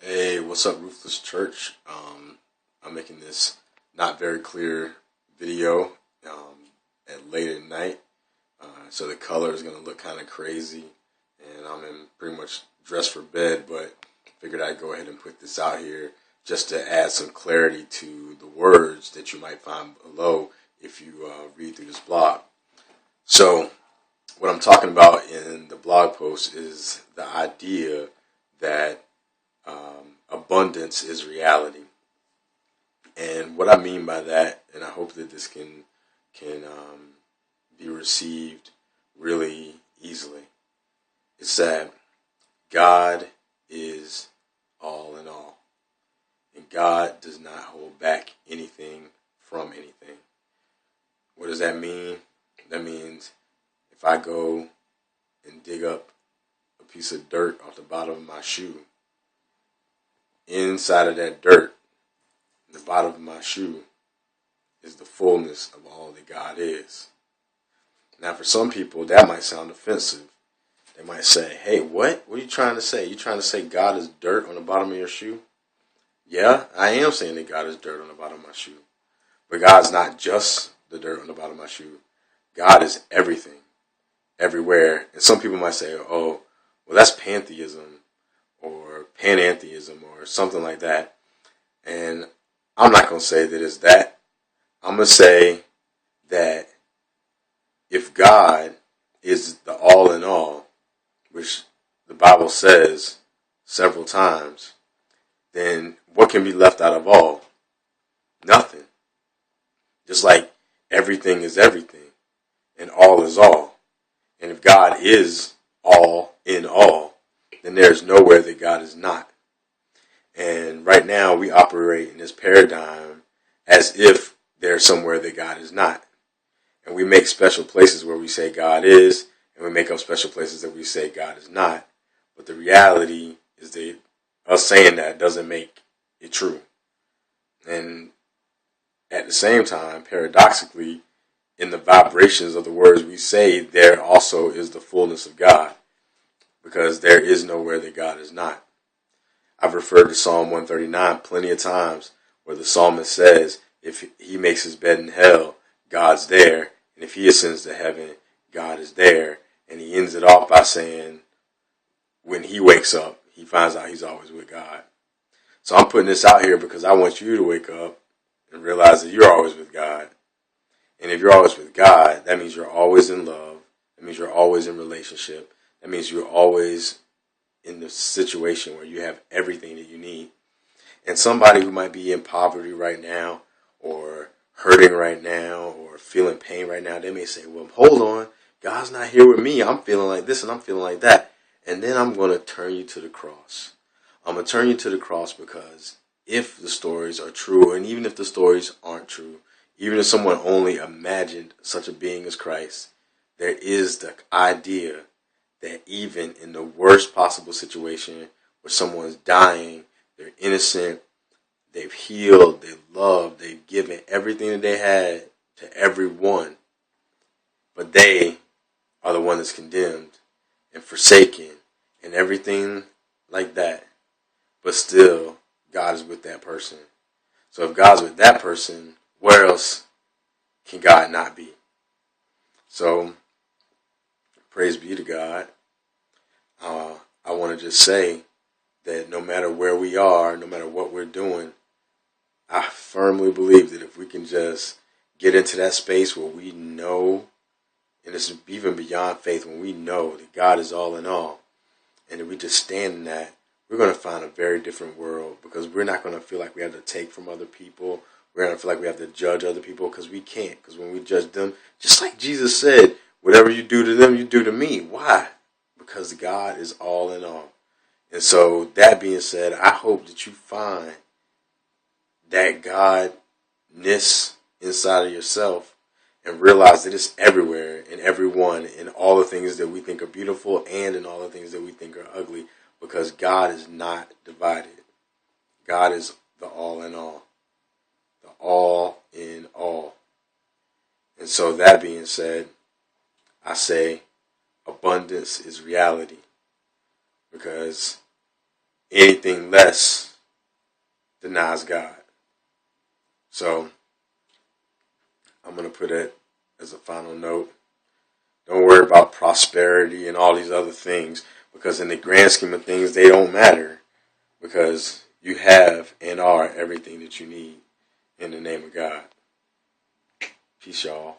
Hey, what's up, Ruthless Church? I'm making this not very clear video at late at night, so the color is gonna look kind of crazy, and I'm in pretty much dressed for bed. But figured I'd go ahead and put this out here just to add some clarity to the words that you might find below if you read through this blog. So, what I'm talking about in the blog post is the idea that abundance is reality. And what I mean by that, and I hope that this can be received really easily, is that God is all in all, and God does not hold back anything from anything. What does that mean? That means if I go and dig up a piece of dirt off the bottom of my shoe, inside of that dirt, the bottom of my shoe, is the fullness of all that God is. Now, for some people, that might sound offensive. They might say, hey, what? What are you trying to say? You trying to say God is dirt on the bottom of your shoe? Yeah, I am saying that God is dirt on the bottom of my shoe. But God's not just the dirt on the bottom of my shoe. God is everything, everywhere. And some people might say, oh, well, that's pantheism or panentheism or something like that. And I'm not going to say that it's that. I'm going to say that if God is the all in all, which the Bible says several times, then what can be left out of all? Nothing. Just like everything is everything and all is all. And if God is all in all, then there's nowhere that God is not. And right now we operate in this paradigm as if there's somewhere that God is not. And we make special places where we say God is, and we make up special places that we say God is not. But the reality is that us saying that doesn't make it true. And at the same time, paradoxically, in the vibrations of the words we say, there also is the fullness of God, because there is nowhere that God is not. I've referred to Psalm 139 plenty of times, where the psalmist says, if he makes his bed in hell, God's there. And if he ascends to heaven, God is there. And he ends it off by saying, when he wakes up, he finds out he's always with God. So I'm putting this out here because I want you to wake up and realize that you're always with God. And if you're always with God, that means you're always in love. That means you're always in relationship. That means you're always in the situation where you have everything that you need. And somebody who might be in poverty right now, or hurting right now, or feeling pain right now, they may say, well, hold on, God's not here with me. I'm feeling like this and I'm feeling like that. And then I'm going to turn you to the cross. I'm going to turn you to the cross because if the stories are true, and even if the stories aren't true, even if someone only imagined such a being as Christ, there is the idea that even in the worst possible situation where someone's dying, they're innocent, they've healed, they've loved, they've given everything that they had to everyone, but they are the one that's condemned and forsaken and everything like that. But still, God is with that person. So if God's with that person, where else can God not be? So, praise be to God. I want to just say that no matter where we are, no matter what we're doing, I firmly believe that if we can just get into that space where we know, and it's even beyond faith, when we know that God is all in all, and that we just stand in that, we're going to find a very different world, because we're not going to feel like we have to take from other people. We're going to feel like we have to judge other people, because we can't. Because when we judge them, just like Jesus said, whatever you do to them, you do to me. Why? Because God is all in all. And so, that being said, I hope that you find that Godness inside of yourself and realize that it's everywhere, in everyone, in all the things that we think are beautiful and in all the things that we think are ugly, because God is not divided. God is the all in all. The all in all. And so, that being said, I say abundance is reality, because anything less denies God. So I'm going to put it as a final note. Don't worry about prosperity and all these other things, because in the grand scheme of things, they don't matter, because you have and are everything that you need in the name of God. Peace, y'all.